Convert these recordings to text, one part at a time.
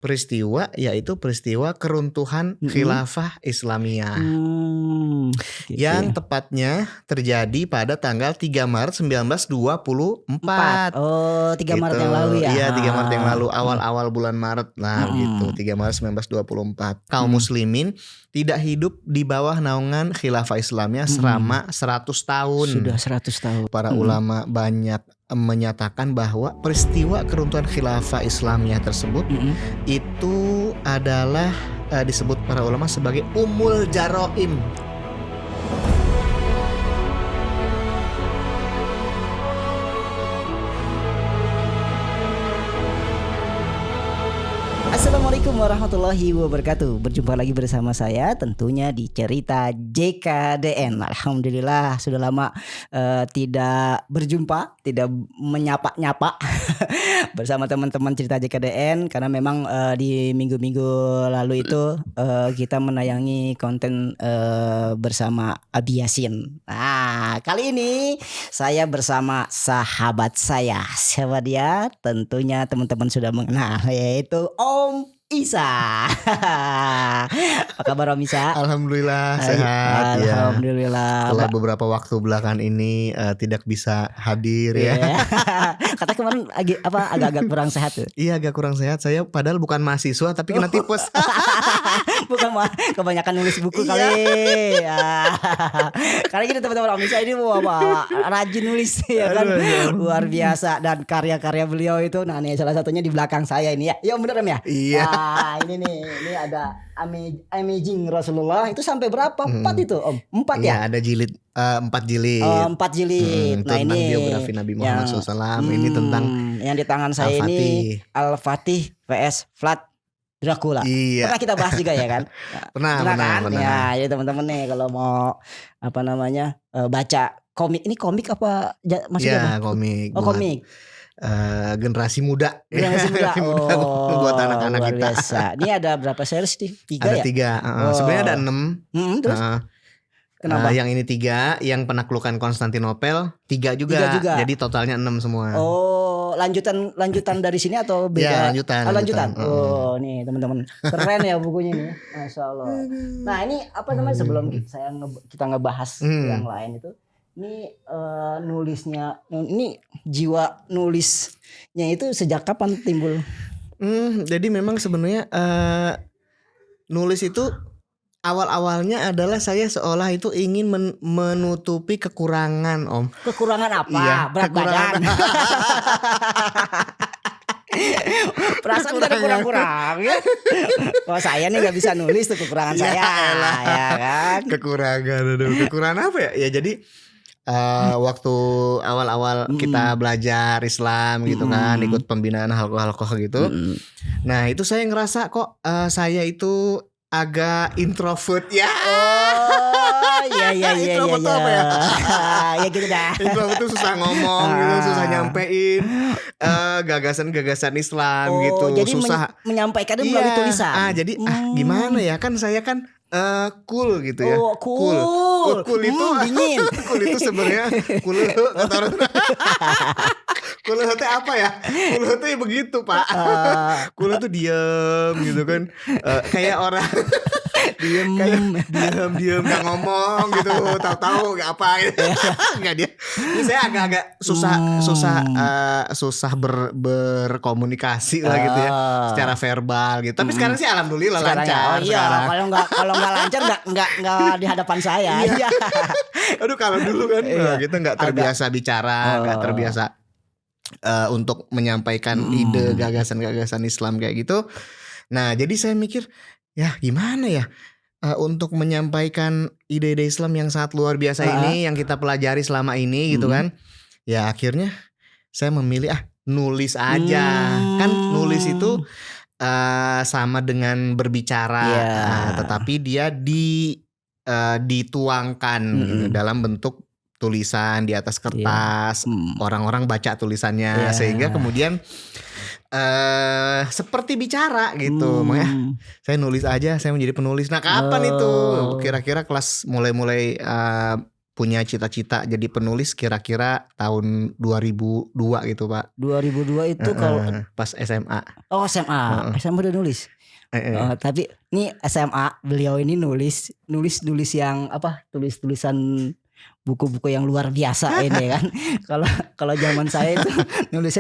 peristiwa yaitu peristiwa keruntuhan khilafah Islamiyah. Gitu Yang ya. tepatnya terjadi pada tanggal 3 Maret 1924. Oh, 3 Maret Gitu. yang lalu ya. Iya, 3 Maret yang lalu, awal-awal bulan Maret lah gitu. 3 Maret 1924. Kaum muslimin tidak hidup di bawah naungan khilafah Islamiyah selama 100 tahun. Sudah 100 tahun. Para ulama banyak menyatakan bahwa peristiwa keruntuhan khilafah Islamiyah tersebut itu adalah disebut para ulama sebagai Ummul Jaraim. Assalamualaikum warahmatullahi wabarakatuh. Berjumpa lagi bersama saya tentunya di cerita JKDN. Alhamdulillah sudah lama tidak berjumpa, tidak menyapa-nyapa bersama teman-teman cerita JKDN. Karena memang di minggu-minggu lalu itu kita menayangi konten bersama Abi Yasin. Nah, kali ini saya bersama sahabat saya. Siapa dia? Tentunya teman-teman sudah mengenal, yaitu Om Isa. Apa kabar Om Isa? Alhamdulillah sehat. Alhamdulillah. Setelah beberapa waktu belakangan ini tidak bisa hadir ya. Kata kemarin agak-agak kurang sehat tuh. Iya, agak kurang sehat. Saya padahal bukan mahasiswa tapi kena tipes. Bukan kebanyakan nulis buku kali. Karena gini teman-teman, Om Isa ini rajin nulis ya kan. Luar biasa, dan karya-karya beliau itu nah nih salah satunya di belakang saya ini ya. Ya bener Om ya? Iya. Ini nih, ini ada Amazing Rasulullah. Itu sampai berapa? 4 itu Om? 4 ya? Iya, ada jilid 4 jilid. 4 jilid. Nah tentang ini biografi Nabi Muhammad SAW. Ini tentang yang di tangan saya ini Al-Fatih vs Vlad Dracula. Iya. Pernah kita bahas juga ya kan? Pernah. Ya, jadi teman-teman nih kalau mau baca komik, ini komik apa maksudnya? Iya, komik. Oh, komik. Generasi muda. Generasi muda. Buat anak-anak kita. Biasa. Ini ada berapa series nih? 3 ada ya? 3. Sebenarnya ada 6. Terus? Kenapa? Yang ini 3, yang penaklukan Konstantinopel 3 juga. Jadi totalnya 6 semua. Oh, lanjutan dari sini atau beda? Ya, lanjutan. Oh, nih teman-teman. Keren ya bukunya ini. Masya Allah. Nah, ini apa namanya sebelum kita ngebahas yang lain itu. Ini nulisnya, ini jiwa nulisnya itu sejak kapan timbul? Jadi memang sebenarnya nulis itu awal-awalnya adalah saya seolah itu ingin menutupi kekurangan, Om. Kekurangan apa? Iya, Berat badan. Perasaan gak ada kurang-kurang ya. Kalau saya nih gak bisa nulis tuh kekurangan saya ya kan. Kekurangan apa ya? Ya jadi waktu awal-awal kita belajar Islam gitu kan, ikut pembinaan halaqah gitu. Nah itu saya ngerasa kok saya itu agak introvert ya. Oh iya. Introvert tuh apa ya? Ya gitu dah. Introvert tuh susah ngomong gitu, susah nyampein gagasan-gagasan Islam gitu. Jadi susah menyampaikannya melalui tulisan. Jadi gimana ya, kan saya kan cool gitu ya. Oh, cool. Cool itu dingin. Cool itu sebenarnya cool itu apa ya? Cool itu ya begitu, Pak. Cool itu diam gitu kan. Kayak orang diam nggak ngomong gitu, tahu-tahu nggak apa gitu. Nggak dia. Ini saya agak-agak susah berkomunikasi lah gitu ya, secara verbal gitu. Tapi sekarang sih alhamdulillah lancar. Oh iya, kalau nggak lancar nggak di hadapan saya. Iya. Aduh, kalau dulu kan kita nggak terbiasa bicara, nggak terbiasa untuk menyampaikan ide gagasan-gagasan Islam kayak gitu. Nah, jadi saya mikir, ya gimana ya untuk menyampaikan ide-ide Islam yang sangat luar biasa ini, yang kita pelajari selama ini gitu kan. Ya akhirnya saya memilih nulis aja. Kan nulis itu sama dengan berbicara, tetapi dia dituangkan dalam bentuk tulisan di atas kertas. Orang-orang baca tulisannya sehingga kemudian seperti bicara gitu. Makanya saya nulis aja, saya menjadi penulis. Nah, kapan itu? Kira-kira kelas mulai punya cita-cita jadi penulis kira-kira tahun 2002 gitu Pak. 2002 itu kalau Pas SMA. oh SMA udah nulis. Tapi nih SMA beliau ini nulis yang apa? Tulisan buku-buku yang luar biasa ini kan. Kalau zaman saya itu nulis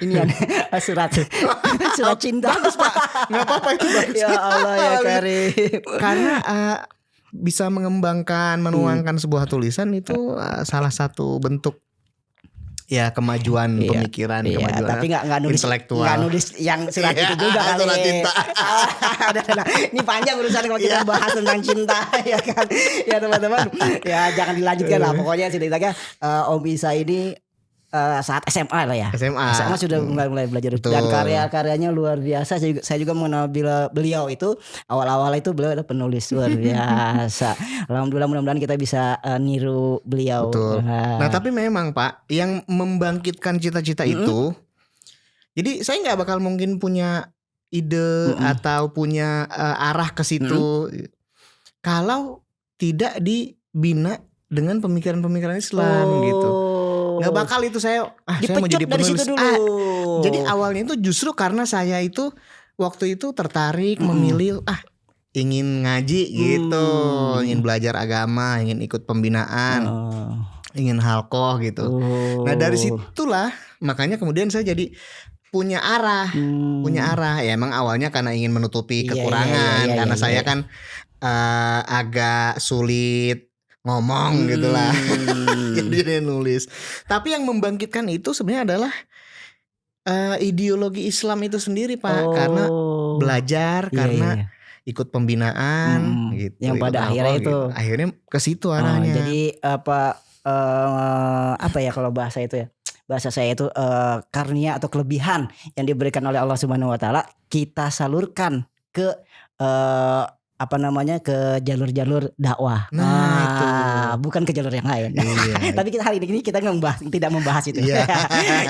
ini ya surat cinta. Bagus Pak. Nggak apa-apa itu bagus. Ya Allah ya Karim. Karena bisa mengembangkan, menuangkan sebuah tulisan itu salah satu bentuk ya kemajuan pemikiran, kemajuan tapi nggak nulis intelektual. Nggak nulis yang surat itu juga kali. Surat cinta. Ini panjang urusan kalau kita bahas tentang cinta ya kan. Ya teman-teman, ya jangan dilanjutkan lah. Pokoknya ceritanya Om Isa ini saat SMA lah ya. SMA sudah mulai belajar. Betul. Dan karya-karyanya luar biasa. Saya juga mengenal beliau itu awal-awal itu beliau adalah penulis luar biasa. Alhamdulillah mudah-mudahan kita bisa niru beliau. Betul. Nah tapi memang Pak yang membangkitkan cita-cita itu, jadi saya nggak bakal mungkin punya ide atau punya arah ke situ kalau tidak dibina dengan pemikiran-pemikiran Islam gitu. Nggak bakal itu saya mau jadi penulis. Jadi awalnya itu justru karena saya itu waktu itu tertarik memilih ingin ngaji gitu, ingin belajar agama, ingin ikut pembinaan, ingin halqoh gitu. Nah dari situlah makanya kemudian saya jadi punya arah. Ya emang awalnya karena ingin menutupi kekurangan karena saya kan agak sulit ngomong gitulah. Jadi dia nulis. Tapi yang membangkitkan itu sebenarnya adalah ideologi Islam itu sendiri Pak. Karena belajar, karena ikut pembinaan gitu. Yang pada akhirnya itu gitu. Akhirnya ke situ arahnya. Jadi apa ya kalau bahasa itu ya? Bahasa saya itu karunia atau kelebihan yang diberikan oleh Allah Subhanahu wa taala kita salurkan ke ke jalur-jalur dakwah. Itu bukan ke jalur yang lain. Tapi hari ini kita tidak membahas itu.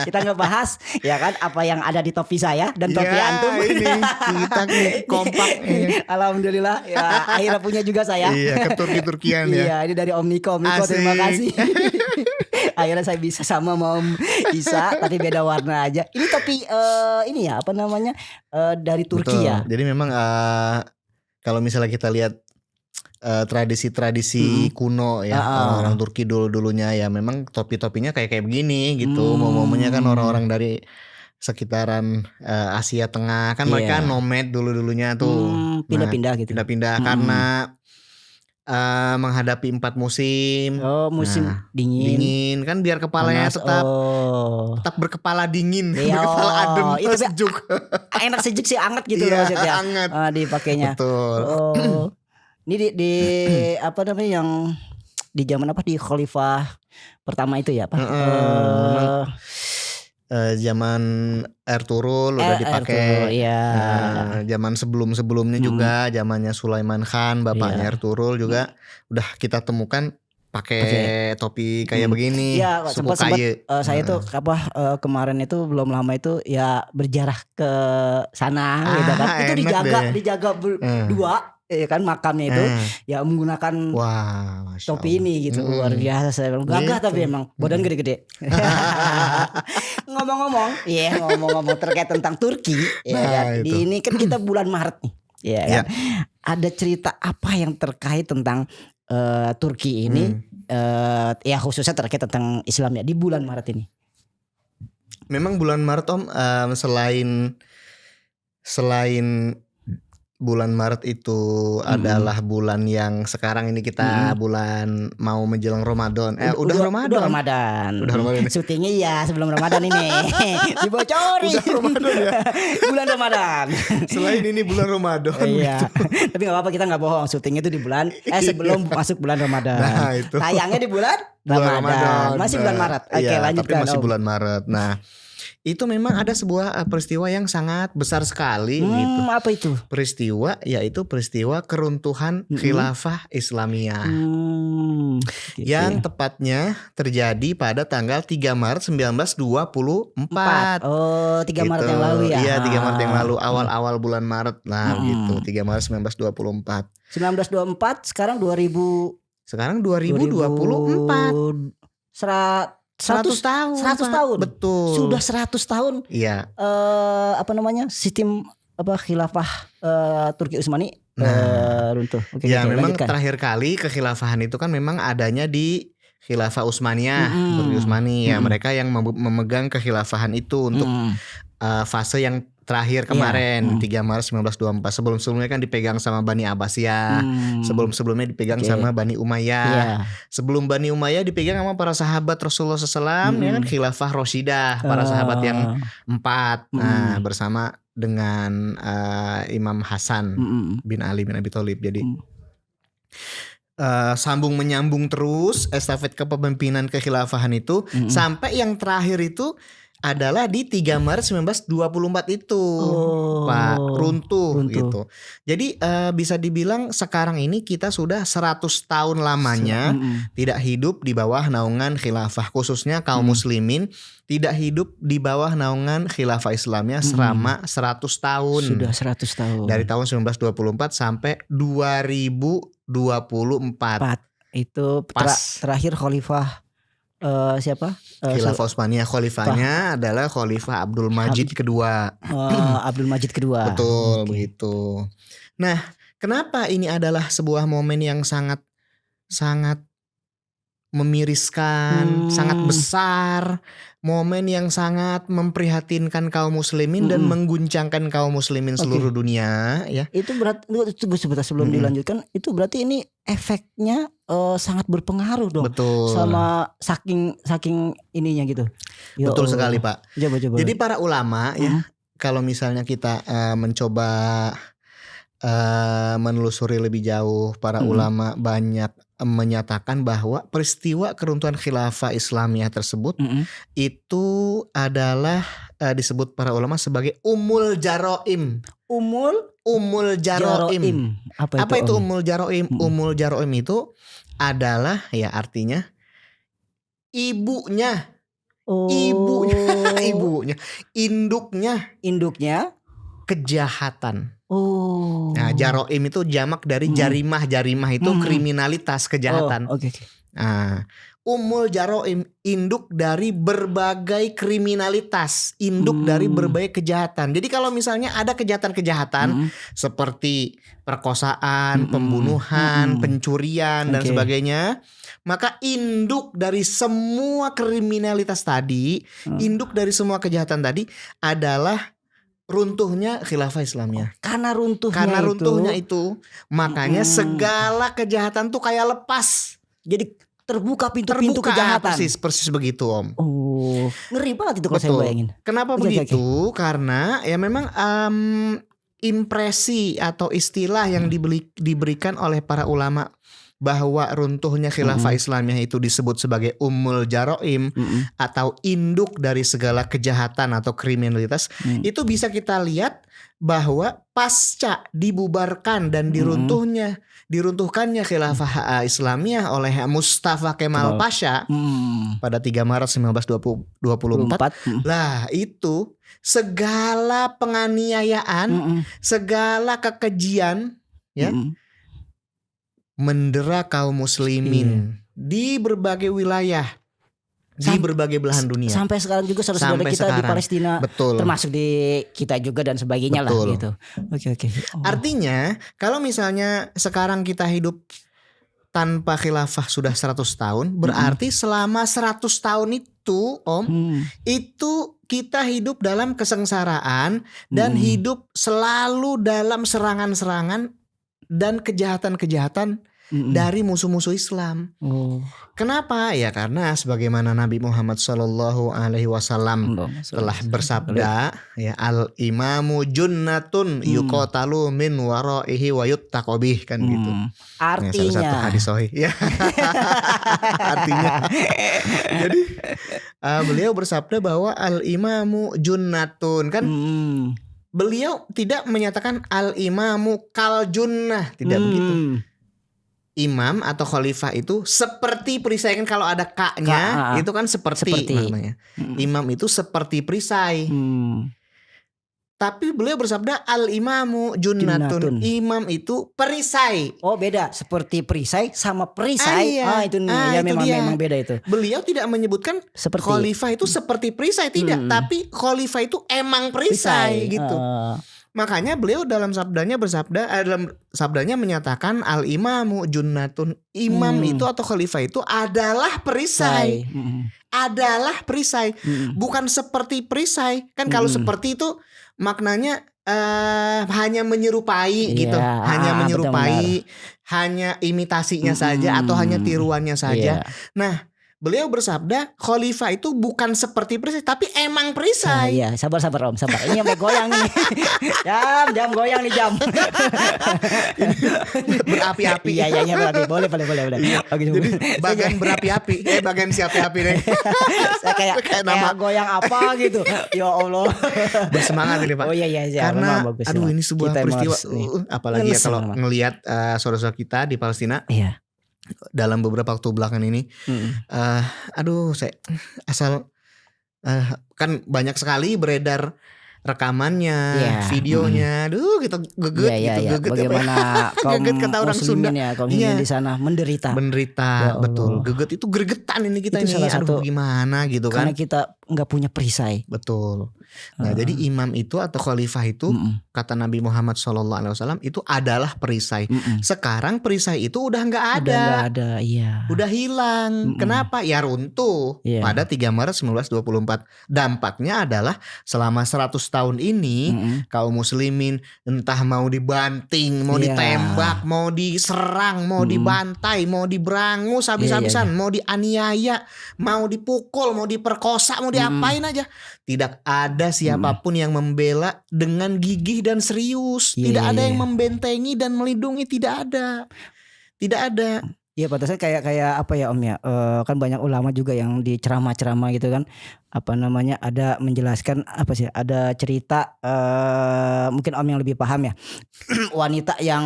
Kita ngebahas ya kan apa yang ada di topi saya dan topi antum. Ini kita kompak. Alhamdulillah ya akhirnya punya juga saya. Ke Turki-Turkian ya. Iya, ini dari Om Niko terima kasih. Akhirnya saya bisa sama Om Isa tapi beda warna aja. Ini topi ini ya dari Turki. Betul. Ya. Jadi memang kalau misalnya kita lihat tradisi-tradisi kuno ya orang Turki dulunya ya memang topi-topinya kayak begini gitu. Momennya kan orang-orang dari sekitaran Asia Tengah kan mereka nomad dulunya tuh pindah-pindah gitu. Pindah-pindah karena menghadapi 4 musim. Musim dingin kan biar kepalanya tetap berkepala dingin, berkepala adem, itu sejuk. Enak sejuk sih anget gitu loh maksudnya. Anget. Dipakainya. Betul. Ini di yang di zaman di Khalifah pertama itu ya Pak. Zaman Ertugrul udah dipakai. Zaman sebelumnya juga zamannya Sulaiman Khan, bapaknya Ertugrul juga udah kita temukan pakai topi kayak begini. Iya, sempat saya tuh kemarin itu belum lama itu ya berjarah ke sana gitu kan. Itu dijaga dua ya kan makamnya itu ya menggunakan topi ini gitu. Luar biasa saya bilang gagah gitu. Tapi emang badan gede-gede. Ngomong-ngomong terkait tentang Turki ya kan. Ini kan kita bulan Maret nih. Ya kan. Ada cerita apa yang terkait tentang Turki ini ya khususnya terkait tentang Islam ya di bulan Maret ini. Memang bulan Maret Om selain bulan Maret itu adalah bulan yang sekarang ini kita bulan mau menjelang Ramadan. Udah Ramadan. Syutingnya ya sebelum Ramadan ini. Dibocori. Udah Ramadan ya. Bulan Ramadan. Selain ini bulan Ramadan. Iya. Tapi enggak apa-apa kita enggak bohong. Syutingnya itu di bulan sebelum masuk bulan Ramadan. Nah, itu. Tayangnya di bulan Ramadan. Masih bulan Maret. Oke, lanjutkan. Tapi masih bulan Maret. Nah, itu memang ada sebuah peristiwa yang sangat besar sekali gitu. Apa itu? Peristiwa yaitu peristiwa keruntuhan khilafah Islamiyah. Gitu yang tepatnya terjadi pada tanggal 3 Maret 1924. 3 Maret yang lalu ya. Iya, 3 Maret yang lalu, awal-awal bulan Maret. Nah, gitu. 3 Maret 1924. 1924 sekarang 2023 Sekarang 2024. 100 tahun. 100 Pak. tahun. Betul. Sudah 100 tahun. Iya. Sistem khilafah Turki Utsmani runtuh. Oke, ya memang lanjutkan. terakhir kali kekhilafahan itu kan memang adanya di Khilafah Utsmaniyah, Turki Utsmani ya, mereka yang memegang kekhilafahan itu untuk fase yang terakhir kemarin 3 Maret 1924. Sebelum-sebelumnya kan dipegang sama Bani Abbasiyah, sebelum-sebelumnya dipegang sama Bani Umayyah. Sebelum Bani Umayyah dipegang sama para sahabat Rasulullah SAW, ya kan Khilafah Rasyidah, para sahabat yang 4 bersama dengan Imam Hasan bin Ali bin Abi Thalib. Jadi sambung menyambung terus estafet kepemimpinan kekhilafahan itu sampai yang terakhir itu adalah di 3 Maret 1924 itu, Pak, runtuh gitu. Jadi bisa dibilang sekarang ini kita sudah 100 tahun lamanya tidak hidup di bawah naungan khilafah, khususnya kaum muslimin tidak hidup di bawah naungan khilafah Islamiyah selama 100 tahun. Sudah 100 tahun. Dari tahun 1924 sampai 2024. Itu terakhir khalifah siapa? Khilafah Utsmaniyah, khalifahnya adalah Khalifah Abdul Majid kedua. Abdul Majid kedua. Betul, begitu. Nah, kenapa ini adalah sebuah momen yang sangat memiriskan, sangat besar, momen yang sangat memprihatinkan kaum muslimin dan mengguncangkan kaum muslimin seluruh dunia, ya. Itu berarti sebentar sebelum dilanjutkan, itu berarti ini efeknya sangat berpengaruh dong. Betul. Sama saking ininya gitu. Ya Betul Allah. sekali, Pak. Coba. Jadi para ulama ya, kalau misalnya kita mencoba menelusuri lebih jauh, para ulama banyak menyatakan bahwa peristiwa keruntuhan khilafah Islamiyah tersebut itu adalah disebut para ulama sebagai Ummul Jaroim. Ummul Jaroim. Apa itu Ummul Jaroim? Ummul Jaroim itu adalah, ya artinya ibunya, induknya kejahatan. Nah, jaroim itu jamak dari jarimah. Jarimah itu kriminalitas, kejahatan. Nah, Ummul Jaroim, induk dari berbagai kriminalitas, induk dari berbagai kejahatan. Jadi kalau misalnya ada kejahatan-kejahatan seperti perkosaan, pembunuhan, pencurian dan sebagainya, maka induk dari semua kriminalitas tadi, induk dari semua kejahatan tadi adalah runtuhnya khilafah Islamiyah. Karena runtuhnya itu makanya segala kejahatan tuh kayak lepas. Jadi terbuka pintu-pintu kejahatan. Persis begitu, Om. Ngeri banget itu kalau saya bayangin. Kenapa begitu? Karena ya memang impresi atau istilah yang diberikan oleh para ulama bahwa runtuhnya khilafah Islamiyah itu disebut sebagai Ummul Jaroim atau induk dari segala kejahatan atau kriminalitas, itu bisa kita lihat bahwa pasca dibubarkan dan diruntuhkannya khilafah Islamiyah oleh Mustafa Kemal Pasha pada 3 Maret 1924. Lah itu segala penganiayaan, segala kekejian ya mendera kaum muslimin di berbagai wilayah, di berbagai belahan dunia. Sampai sekarang juga saudara-saudara kita di Palestina, termasuk di kita juga dan sebagainya lah gitu. Oke. Artinya kalau misalnya sekarang kita hidup tanpa khilafah sudah 100 tahun, berarti selama 100 tahun itu, Om, itu kita hidup dalam kesengsaraan dan hidup selalu dalam serangan-serangan dan kejahatan-kejahatan dari musuh-musuh Islam. Kenapa? Ya karena sebagaimana Nabi Muhammad SAW telah bersabda, ya al-imamu junnatun yuqatalu min waraihi wa yuttaqobih, kan gitu. Artinya salah satu hadis sahih. Ya. Artinya. Jadi beliau bersabda bahwa al-imamu junnatun, kan. Beliau tidak menyatakan al-imamu kal junnah, tidak begitu. Imam atau khalifah itu seperti perisai, kan kalau ada K-nya itu kan seperti namanya. Imam itu seperti perisai. Tapi beliau bersabda al-imamu junnatun. Junnatun. Imam itu perisai. Oh beda, seperti perisai sama perisai. Iya. Itu nih, Ah, ya itu memang dia. memang beda itu. Beliau tidak menyebutkan Seperti khalifah itu seperti perisai, tidak. Tapi khalifah itu emang perisai gitu. Makanya beliau dalam sabdanya dalam sabdanya menyatakan al-imamu junnatun. Imam itu atau khalifah itu adalah perisai. Adalah perisai. Bukan seperti perisai. Kan kalau seperti itu maknanya hanya menyerupai gitu. Hanya menyerupai, hanya imitasinya saja atau hanya tiruannya saja. Nah, beliau bersabda khalifah itu bukan seperti perisai tapi emang perisai. Iya, sabar Om, sabar. Ini sampai goyang nih. Jam goyang nih jam. Berapi-api. Iya berapi. Boleh. Oke, Jadi bagan berapi-api. Bagan si api-api nih. Saya kayak nama goyang apa gitu. Ya Allah. Bersemangat ini Pak. Oh iya. Karena bagus, ini sebuah kita peristiwa. Ngeles Apalagi ya kalau memang. ngelihat saudara-saudara kita di Palestina. Iya. Dalam beberapa waktu belakangan ini, saya asal kan banyak sekali beredar rekamannya, videonya, kita geget Iya. Bagaimana kaum geget kata orang Sunda, kaum muslimin di sana menderita, betul. Geget itu gregetan ini kita itu ini, salah satu, gimana gitu kan? Karena kita nggak punya perisai. Betul. Nah, jadi imam itu atau khalifah itu kata Nabi Muhammad SAW itu adalah perisai. Sekarang perisai itu udah nggak ada. Udah nggak ada, iya. Udah hilang. Kenapa? Ya runtuh pada 3 Maret 1924. Dampaknya adalah selama 100 tahun ini kaum muslimin entah mau dibanting, mau ditembak, mau diserang, mau dibantai, mau diberangus habis-habisan, mau dianiaya, mau dipukul, mau diperkosa, mau diapain aja. Tidak ada siapapun yang membela dengan gigih dan serius. Tidak ada yang membentengi dan melindungi. Tidak ada. Iya, pantasnya kayak apa ya Om ya? Kan banyak ulama juga yang di ceramah-ceramah gitu kan. Apa namanya? Ada menjelaskan apa sih? Ada cerita mungkin Om yang lebih paham ya. Wanita yang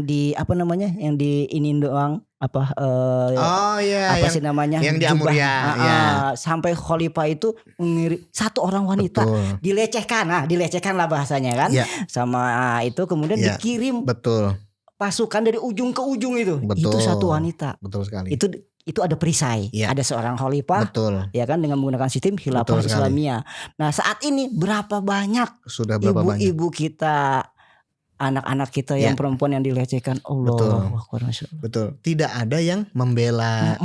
di apa namanya? Yang di ini doang apa apa sih namanya, yang di Amuria sampai khalifah itu satu orang wanita dilecehkan lah bahasanya kan sama itu kemudian dikirim pasukan dari ujung ke ujung itu satu wanita. Betul sekali. Itu ada perisai, ada seorang khalifah, ya kan, dengan menggunakan sistem khilafah Islamiyah. Nah saat ini berapa banyak ibu-ibu kita, anak-anak kita yang perempuan yang dilecehkan. Betul. Tidak ada yang membela.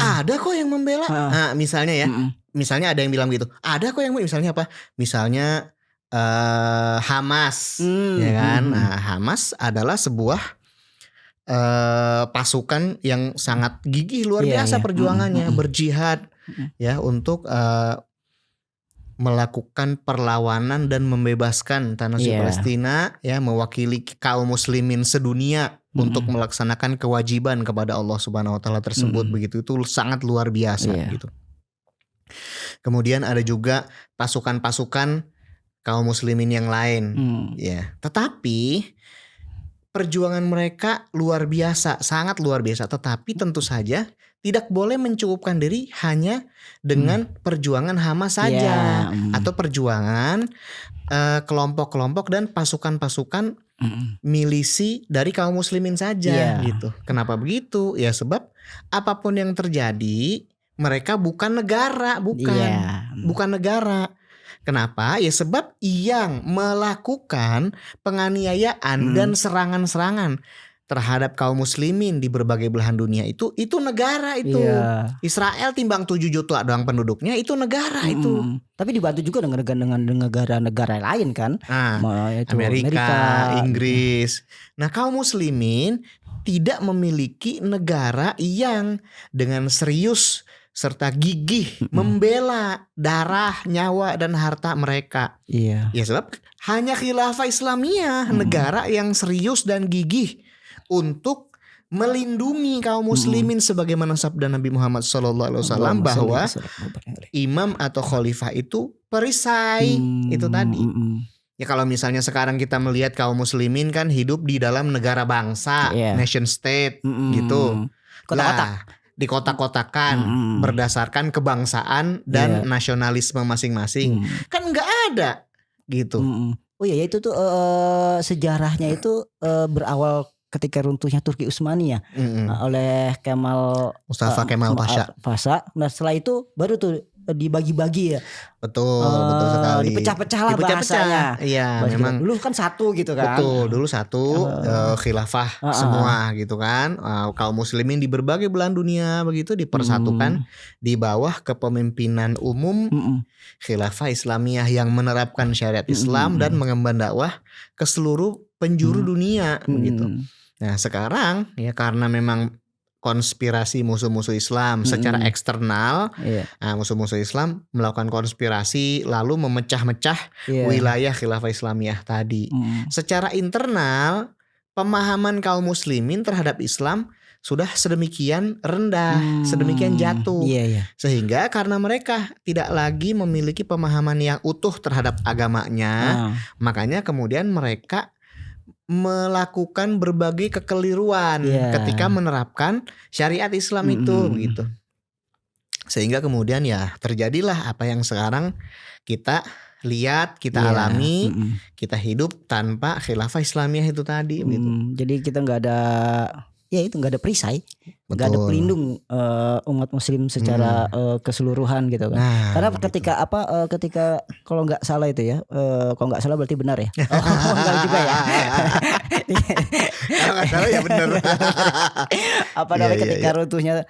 Ada kok yang membela. Nah, misalnya misalnya ada yang bilang gitu. Ada kok yang misalnya apa? Misalnya Hamas, ya kan? Nah, Hamas adalah sebuah pasukan yang sangat gigih luar biasa perjuangannya, berjihad ya untuk melakukan perlawanan dan membebaskan tanah suci Palestina, ya, mewakili kaum muslimin sedunia untuk melaksanakan kewajiban kepada Allah Subhanahu wa taala tersebut. Begitu, itu sangat luar biasa gitu. Kemudian ada juga pasukan-pasukan kaum muslimin yang lain, ya. Tetapi perjuangan mereka luar biasa, sangat luar biasa. Tetapi tentu saja tidak boleh mencukupkan diri hanya dengan perjuangan Hamas saja, atau perjuangan kelompok-kelompok dan pasukan-pasukan milisi dari kaum muslimin saja, gitu. Kenapa begitu? Ya sebab apapun yang terjadi, mereka bukan negara, bukan negara. Kenapa? Ya sebab yang melakukan penganiayaan dan serangan-serangan terhadap kaum muslimin di berbagai belahan dunia itu negara itu. Israel timbang 7 juta doang penduduknya, itu negara itu. Tapi dibantu juga dengan negara-negara lain kan. Amerika, Inggris. Nah, kaum muslimin tidak memiliki negara yang dengan serius serta gigih membela darah, nyawa dan harta mereka. Ya sebab hanya khilafah Islamiyah, negara yang serius dan gigih untuk melindungi kaum muslimin, sebagaimana sabda Nabi Muhammad SAW bahwa imam atau khalifah itu perisai. Itu tadi. Ya kalau misalnya sekarang kita melihat kaum muslimin kan hidup di dalam negara bangsa, nation state gitu. Kota-kota. Dikotak-kotakan berdasarkan kebangsaan dan nasionalisme masing-masing. Kan nggak ada gitu. Oh iya, itu tuh sejarahnya itu berawal ketika runtuhnya Turki Utsmani ya, oleh Mustafa Kemal Pasha. Nah setelah itu baru tuh dibagi-bagi ya. Betul sekali. Dipecah-pecah lah bahasanya. Iya, memang dulu kan satu gitu kan. Betul, dulu satu khilafah semua gitu kan. Kaum muslimin di berbagai belahan dunia begitu dipersatukan di bawah kepemimpinan umum khilafah Islamiyah yang menerapkan syariat Islam dan mengemban dakwah ke seluruh penjuru dunia begitu. Nah, sekarang ya karena memang konspirasi musuh-musuh Islam secara eksternal, musuh-musuh Islam melakukan konspirasi lalu memecah-mecah wilayah khilafah Islamiyah tadi. Secara internal pemahaman kaum muslimin terhadap Islam sudah sedemikian rendah, sedemikian jatuh, sehingga karena mereka tidak lagi memiliki pemahaman yang utuh terhadap agamanya, makanya kemudian mereka melakukan berbagai kekeliruan ketika menerapkan syariat Islam itu begitu. Sehingga kemudian ya terjadilah apa yang sekarang kita lihat, kita alami, kita hidup tanpa khilafah Islamiyah itu tadi begitu. Jadi kita nggak ada perisai, nggak ada pelindung umat muslim secara keseluruhan gitu kan. Karena ketika kalau nggak salah itu ya, kalau nggak salah berarti benar ya. Enggak juga ya. Kalau nggak salah ya benar. Ketika runtuhnya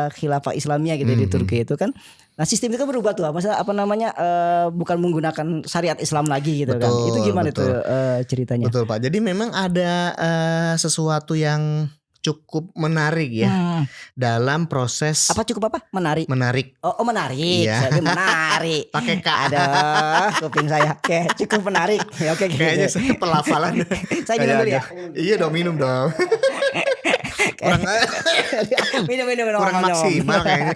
khilafah Islamiyah gitu di Turki itu kan. Nah sistem itu kan berubah tuh, bukan menggunakan syariat Islam lagi gitu kan. Itu gimana tuh ceritanya? Betul Pak. Jadi memang ada sesuatu yang cukup menarik ya dalam proses. Apa cukup apa? Menarik. Oh menarik. Iya. Jadi menarik. Pakai K. Ada kuping saya. Oke, cukup menarik. Oke. Kayaknya saya pelafalan. Saya minum dulu ya. Iya dong, minum dong. Minum. Kurang maksimal kayaknya.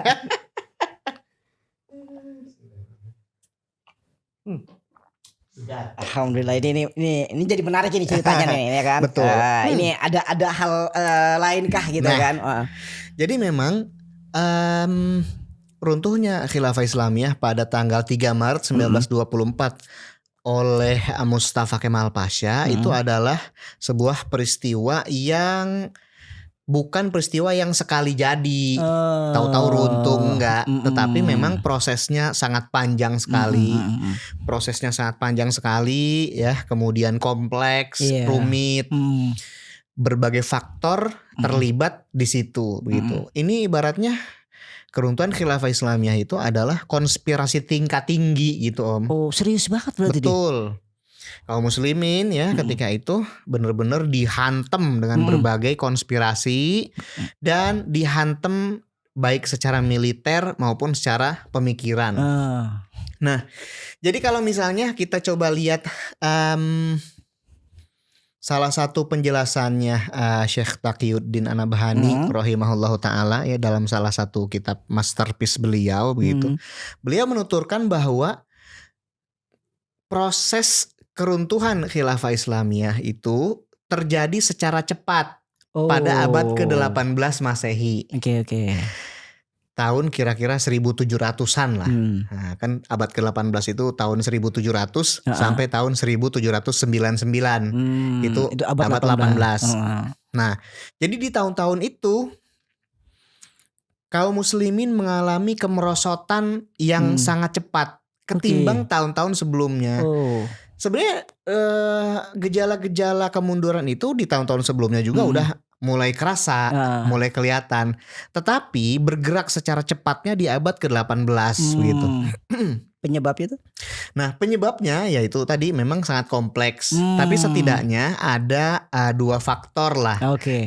Alhamdulillah ini jadi menarik ini ceritanya nih ya kan. Betul. Ini ada hal lainkah gitu kan? Jadi memang runtuhnya khilafah Islamiyah pada tanggal 3 Maret 1924 oleh Mustafa Kemal Pasha itu adalah sebuah peristiwa yang bukan peristiwa yang sekali jadi, tahu-tahu runtuh enggak, tetapi memang prosesnya sangat panjang sekali. Prosesnya sangat panjang sekali ya, kemudian kompleks, rumit. Berbagai faktor terlibat di situ begitu. Ini ibaratnya keruntuhan khilafah Islamiyah itu adalah konspirasi tingkat tinggi gitu Om. Oh, serius banget berarti. Betul. Kaum muslimin ya ketika itu benar-benar dihantam dengan berbagai konspirasi dan dihantam baik secara militer maupun secara pemikiran. Nah, jadi kalau misalnya kita coba lihat salah satu penjelasannya Syekh Taqiyuddin An-Nabhani rahimahullahu taala ya dalam salah satu kitab masterpiece beliau begitu. Beliau menuturkan bahwa proses keruntuhan khilafah Islamiyah itu terjadi secara cepat pada abad ke-18 Masehi. Oke. Tahun kira-kira 1700-an lah. Nah, kan abad ke-18 itu tahun 1700 sampai tahun 1799. Itu abad 18. Nah, jadi di tahun-tahun itu kaum muslimin mengalami kemerosotan yang sangat cepat ketimbang tahun-tahun sebelumnya. Sebenarnya gejala-gejala kemunduran itu di tahun-tahun sebelumnya juga udah mulai kerasa, mulai kelihatan. Tetapi bergerak secara cepatnya di abad ke-18 gitu. Penyebabnya tuh? Nah, penyebabnya yaitu tadi memang sangat kompleks. Tapi setidaknya ada dua faktor lah.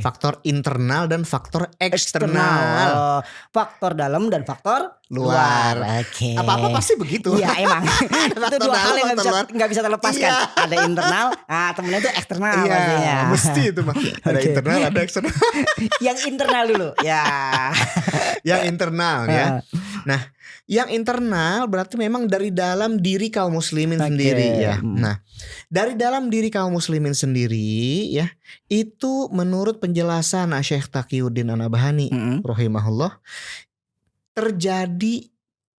Faktor internal dan faktor eksternal. Faktor dalam dan faktor luar. Apa-apa pasti begitu. Iya emang. Itu dua hal yang gak bisa terlepaskan. Ada internal, temennya itu eksternal pastinya. Mesti itu mah. Ada internal, ada eksternal. Yang internal dulu. Ya. Yang internal ya. Nah, yang internal berarti memang dari dalam diri kaum muslimin sendiri ya. Nah, dari dalam diri kaum muslimin sendiri ya, itu menurut penjelasan Syekh Taqiyuddin An-Nabhani rahimahullah terjadi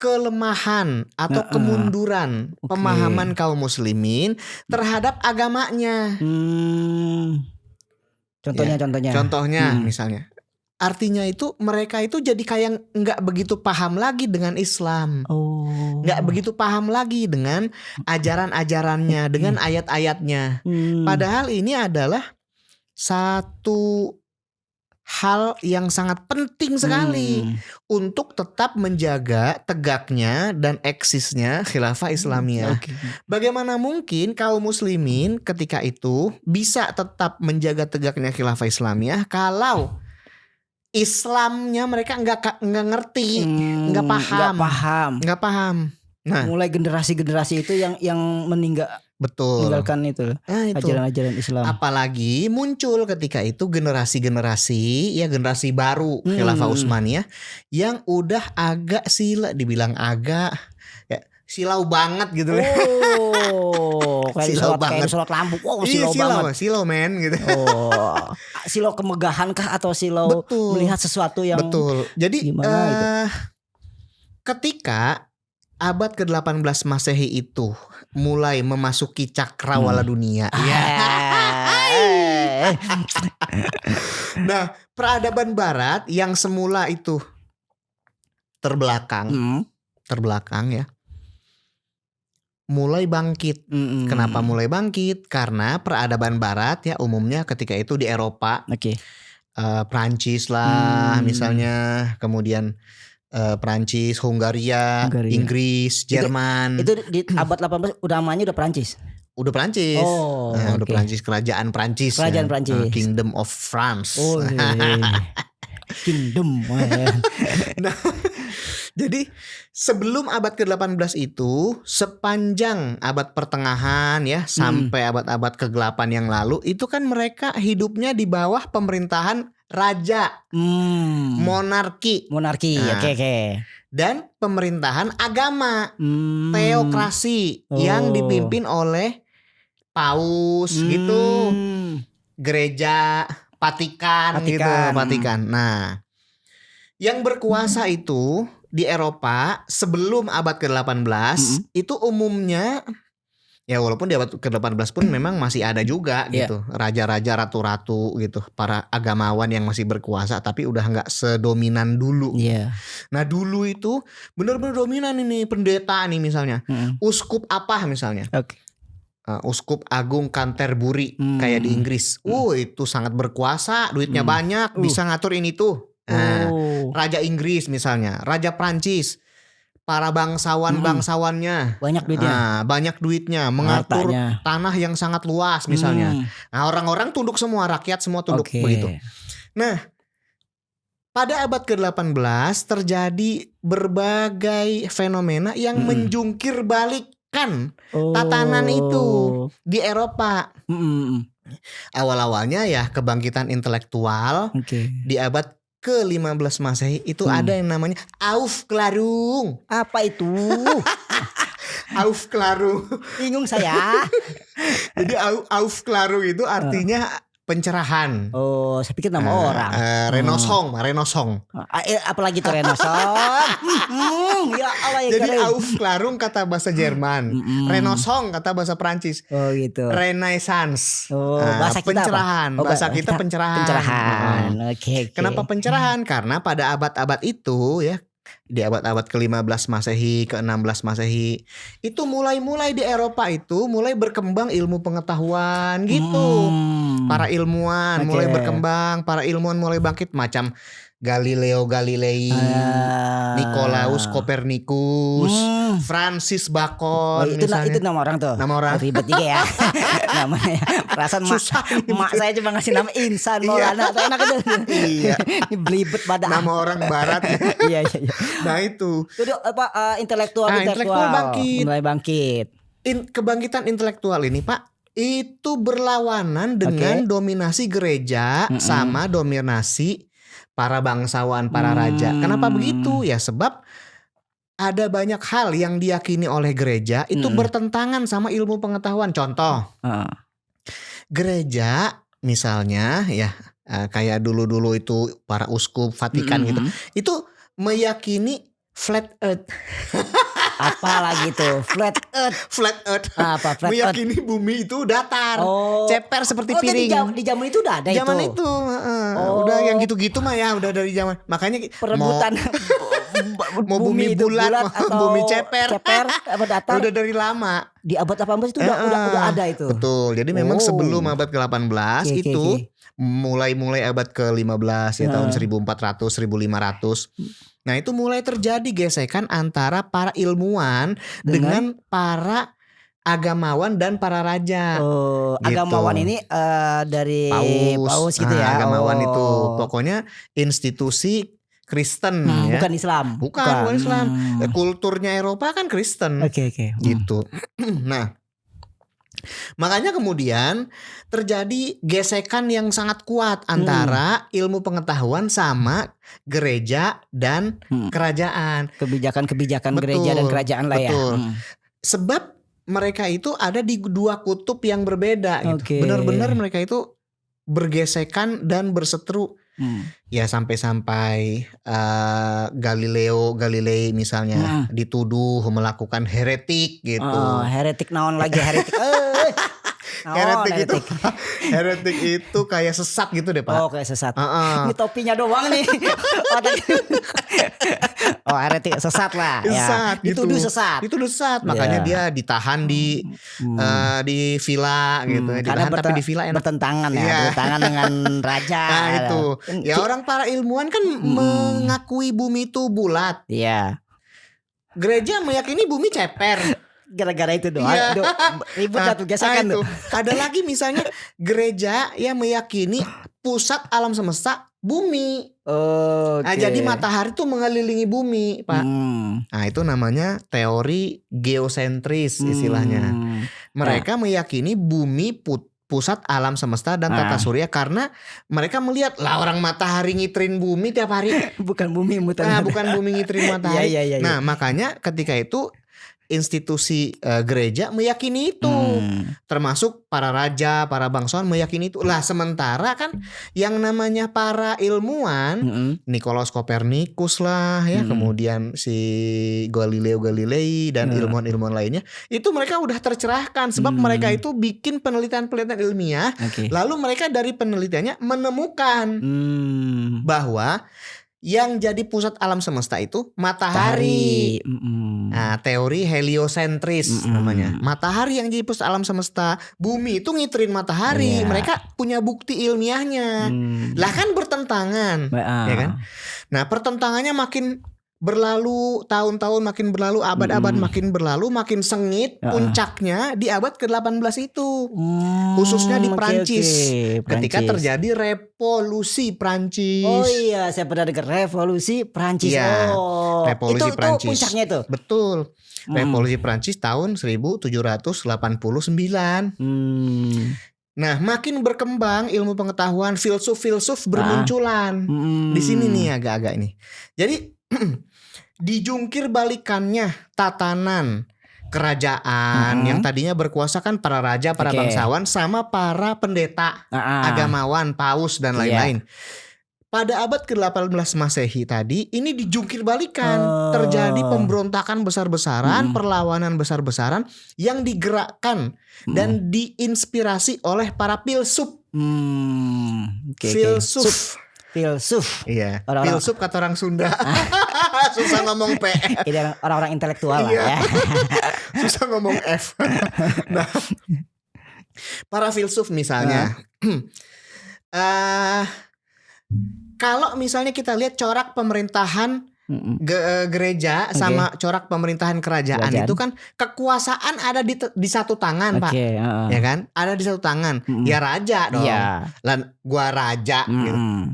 kelemahan atau kemunduran pemahaman kaum muslimin terhadap agamanya. Contohnya. Contohnya misalnya, artinya itu mereka itu jadi kayak nggak begitu paham lagi dengan Islam, nggak begitu paham lagi dengan ajaran-ajarannya, dengan ayat-ayatnya. Padahal ini adalah satu hal yang sangat penting sekali untuk tetap menjaga tegaknya dan eksisnya khilafah Islamiyah. Bagaimana mungkin kaum muslimin ketika itu bisa tetap menjaga tegaknya khilafah Islamiyah kalau Islamnya mereka nggak ngerti, nggak paham. Nah, mulai generasi-generasi itu yang meninggalkan itu ajaran-ajaran Islam. Apalagi muncul ketika itu generasi baru khilafah Utsmaniyah yang udah agak dibilang agak silau banget gitu. Kayak sholat lampu. Silau banget. Silau men gitu. Silau kemegahan kah atau silau melihat sesuatu yang Jadi gimana gitu? Ketika abad ke-18 Masehi itu mulai memasuki cakrawala dunia. Nah, peradaban barat yang semula itu terbelakang ya, mulai bangkit. Kenapa mulai bangkit? Karena peradaban barat ya umumnya ketika itu di Eropa. Prancis lah misalnya, kemudian Prancis, Hungaria, Inggris, Jerman. Itu di abad 18 namanya udah Prancis. Udah Prancis. Udah Prancis, kerajaan Prancis. Kingdom of France. Kingdom. Nah, jadi sebelum abad ke-18 itu, sepanjang abad pertengahan ya sampai abad-abad ke-8 yang lalu, itu kan mereka hidupnya di bawah pemerintahan raja, monarki. Dan pemerintahan agama, teokrasi yang dipimpin oleh paus gitu, gereja, Vatikan. Gitu, Vatikan. Nah, yang berkuasa itu di Eropa sebelum abad ke-18 itu umumnya ya walaupun di abad ke-18 pun memang masih ada juga gitu raja-raja, ratu-ratu gitu, para agamawan yang masih berkuasa, tapi udah nggak sedominan dulu. Nah dulu itu benar-benar dominan ini pendeta nih misalnya, uskup apa misalnya, uskup agung Canterbury kayak di Inggris, itu sangat berkuasa, duitnya banyak, bisa ngatur ini tuh. Raja Inggris misalnya, Raja Prancis, para bangsawannya banyak duitnya, mengatur tanah yang sangat luas misalnya. Nah orang-orang tunduk semua, rakyat semua tunduk begitu. Nah pada abad ke-18 terjadi berbagai fenomena yang menjungkir balikkan tatanan itu di Eropa. Awal-awalnya ya kebangkitan intelektual di abad ke-15 Masehi itu ada yang namanya Aufklärung. Apa itu? Aufklärung. Bingung saya. Jadi Aufklärung itu artinya pencerahan. Saya pikir nama orang. Renosong. Apalagi tuh Renosong? Ya Allah ya. Jadi Aufklärung kata bahasa Jerman, Renosong kata bahasa Prancis. Gitu. Renaissance. Bahasa kita pencerahan. Apa? Bahasa kita pencerahan. Kenapa pencerahan? Karena pada abad-abad itu ya, di abad-abad ke-15 Masehi, ke-16 Masehi, itu mulai di Eropa itu mulai berkembang ilmu pengetahuan gitu. Para ilmuwan mulai berkembang, para ilmuwan mulai bangkit, macam Galileo Galilei, Nikolaus Kopernikus, Francis Bacon. Itu nama orang tuh. Nama orang. Ribet juga ya. Namanya. Perasaan mak saya cuma ngasih nama Insan Maulana atau enak itu. Iya. Ini belibet pada nama orang barat. Iya. Nah itu. Itu apa intelektual mulai bangkit. Kebangkitan intelektual ini Pak, itu berlawanan dengan dominasi gereja sama dominasi para bangsawan, para raja. Kenapa begitu? Ya sebab ada banyak hal yang diyakini oleh gereja itu bertentangan sama ilmu pengetahuan. Contoh, gereja misalnya ya kayak dulu-dulu itu para uskup Vatikan gitu, itu meyakini flat earth. Apa lagi tuh? Flat earth. Flat earth. Apa flat earth? Meyakini bumi itu datar. Oh. Ceper seperti Tadi piring. di zaman itu udah ada Zaman itu. itu, udah yang gitu-gitu mah ya udah dari zaman. Makanya Perebutan mau bumi itu bulat, mau atau bumi ceper apa datar. udah dari lama. Di abad 18 itu udah ada itu. Betul. Jadi memang Oh. sebelum abad ke-18 Oke, itu oke. mulai abad ke-15 ya, tahun 1400 1500. Nah, itu mulai terjadi gesekan antara para ilmuwan dengan para agamawan dan para raja. Oh, Gitu. agamawan ini dari paus gitu ya. Agamawan itu Oh. pokoknya institusi Kristen ya. Bukan Islam. Bukan Islam. Kulturnya Eropa kan Kristen. Oke. Gitu. Nah, makanya kemudian terjadi gesekan yang sangat kuat antara ilmu pengetahuan sama gereja dan kerajaan. Kebijakan gereja dan kerajaan lah ya. Betul. Sebab mereka itu ada di dua kutub yang berbeda gitu. Oke. Benar-benar mereka itu bergesekan dan berseteru. Ya sampai-sampai Galilei misalnya dituduh melakukan heretik gitu. Oh, heretik naon lagi heretik. Heretik itu kayak sesat gitu deh Pak. Oh, kayak sesat. Ini topinya doang nih. Oh, heretik sesat lah ya. Sesat gitu. Dituduh sesat. Dituduh sesat. Makanya dia ditahan di villa gitu. Karena Ditahan tapi di villa enak. bertentangan ya, Iya. bertentangan dengan raja. Nah itu. Ya orang para ilmuwan kan mengakui bumi itu bulat. Iya. Gereja meyakini bumi ceper. Gara-gara itu doang. Iya. Ribut lah tuh gesekan tuh. Ada lagi misalnya gereja yang meyakini pusat alam semesta bumi. Nah, jadi matahari tuh mengelilingi bumi, Pak. Nah, itu namanya teori geosentris istilahnya. Mereka meyakini bumi pusat alam semesta dan tata surya karena mereka melihat lah orang matahari ngiterin bumi tiap hari. Bukan bumi muter. Nah, bukan bumi ngiterin matahari. Iya. Nah, makanya ketika itu institusi gereja meyakini itu, termasuk para raja, para bangsawan meyakini itu. Lah sementara kan yang namanya para ilmuwan, Nikolaus Kopernikus lah ya, kemudian si Galileo Galilei dan ilmuwan-ilmuwan lainnya, itu mereka udah tercerahkan sebab mereka itu bikin penelitian-penelitian ilmiah, lalu mereka dari penelitiannya menemukan bahwa yang jadi pusat alam semesta itu matahari. Nah, teori heliosentris namanya. Matahari yang jadi pusat alam semesta, bumi itu ngiterin matahari. Mereka punya bukti ilmiahnya. Lah kan bertentangan, ya kan? Nah, pertentangannya makin berlalu, tahun-tahun makin berlalu, abad-abad makin berlalu, makin sengit. Puncaknya di abad ke-18 itu. Khususnya di Prancis. Ketika terjadi revolusi Prancis. Oh iya, saya pernah dengar revolusi Prancis. Iya, oh, revolusi Prancis. Itu puncaknya itu. Betul. Revolusi Prancis tahun 1789. Nah, makin berkembang ilmu pengetahuan, filsuf-filsuf bermunculan. Di sini nih agak-agak ini. Jadi dijungkir balikannya tatanan kerajaan yang tadinya berkuasa kan para raja, para bangsawan sama para pendeta, agamawan, paus dan lain-lain. Pada abad ke-18 Masehi tadi ini dijungkir balikan, terjadi pemberontakan besar-besaran, perlawanan besar-besaran yang digerakkan dan diinspirasi oleh para filsuf. Filsuf. Iya. Filsuf kata orang Sunda. Susah ngomong P. Ini orang-orang intelektual lah ya. Susah ngomong F. Nah, para filsuf misalnya. Kalau misalnya kita lihat corak pemerintahan gereja sama corak pemerintahan kerajaan itu kan kekuasaan ada di satu tangan, Pak. Ya kan? Ada di satu tangan. Ya raja dong. Lan gua raja gitu.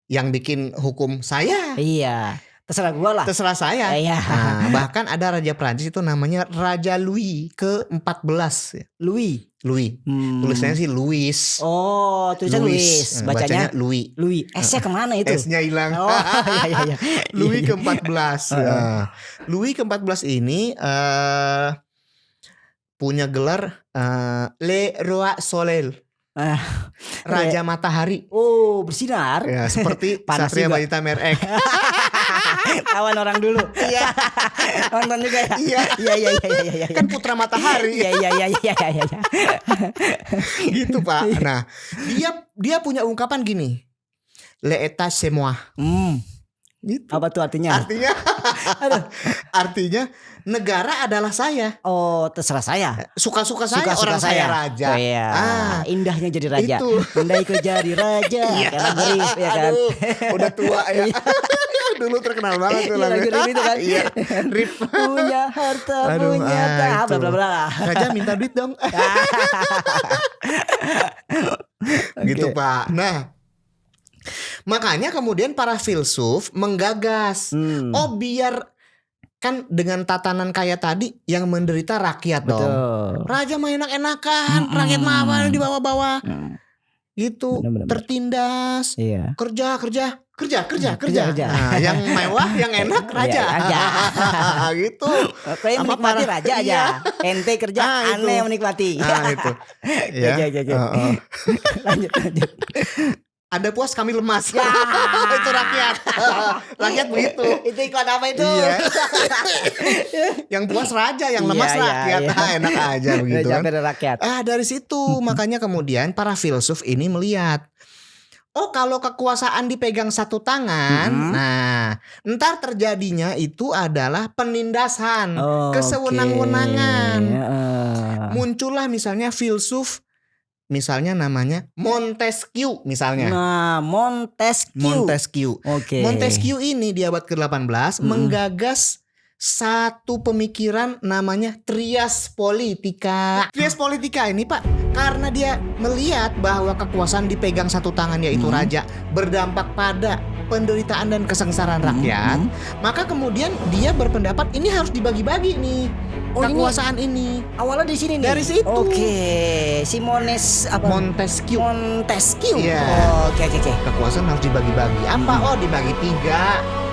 Yang bikin hukum saya. Iya. Terserah gua lah. Terserah saya. Nah, bahkan ada raja Prancis itu namanya Raja Louis ke-14. Louis. Tulisannya sih Louis. Oh, tulisan Louis. Bacanya Louis. S-nya kemana itu? S-nya hilang. Oh, iya. Louis ke-14. Louis ke-14 ini punya gelar Le Roi Soleil. Raja Matahari. Oh, bersinar. Ya, seperti Panas Satria juga. Balita Merek. Tawan orang dulu. Iya. Nonton juga ya. Iya. Iya. Kan putra matahari. Iya. Gitu Pak. Nah, dia punya ungkapan gini. L'état c'est moi. Gitu. Apa tuh artinya? Artinya negara adalah saya. Oh, terserah saya. Suka-suka saya, Suka-suka orang saya raja. Oh, iya. Indahnya jadi raja. Itu. Indahku jadi raja. Karena Rif ya kan. Aduh, udah tua ya. Dulu terkenal banget tuh lagu itu kan. Iya. Rip. Punya harta, Aduh, punya itu. bla bla bla. Raja minta duit dong. Gitu Pak. Nah, makanya kemudian para filsuf menggagas, oh biar kan dengan tatanan kayak tadi yang menderita rakyat dong. Betul. Raja mah enak-enakan, rakyat mah apa di bawah-bawah. Gitu, Bener. tertindas. Iya. Kerja. Kerja. Nah, yang mewah, yang enak raja. Raja. Gitu. Kayak Sama menikmati para- raja aja. Iya. Ente kerja, Ah, itu. aneh menikmati. Nah, itu. Ya. Ya. Lanjut. Anda puas kami lemas. Itu rakyat. Rakyat begitu. Itu iklan apa itu? Iya. Yang puas raja, yang lemas Iya, rakyat. iya. Ah, enak aja begitu kan. Dari rakyat. Dari situ makanya kemudian para filsuf ini melihat, oh kalau kekuasaan dipegang satu tangan, nah ntar terjadinya itu adalah penindasan, kesewenang-wenangan. Muncullah misalnya filsuf, misalnya namanya Montesquieu misalnya. Nah, Montesquieu. Oke. Montesquieu ini di abad ke-18 menggagas satu pemikiran namanya trias politica. Trias politica ini Pak, karena dia melihat bahwa kekuasaan dipegang satu tangan yaitu raja berdampak pada penderitaan dan kesengsaraan rakyat, maka kemudian dia berpendapat ini harus dibagi-bagi nih. Kekuasaan ini Awalnya di sini nih. Dari situ. Oke. Si Montesquieu. Montesquieu. Iya. Oke. Kekuasaan harus dibagi-bagi. Apa? Oh, dibagi 3.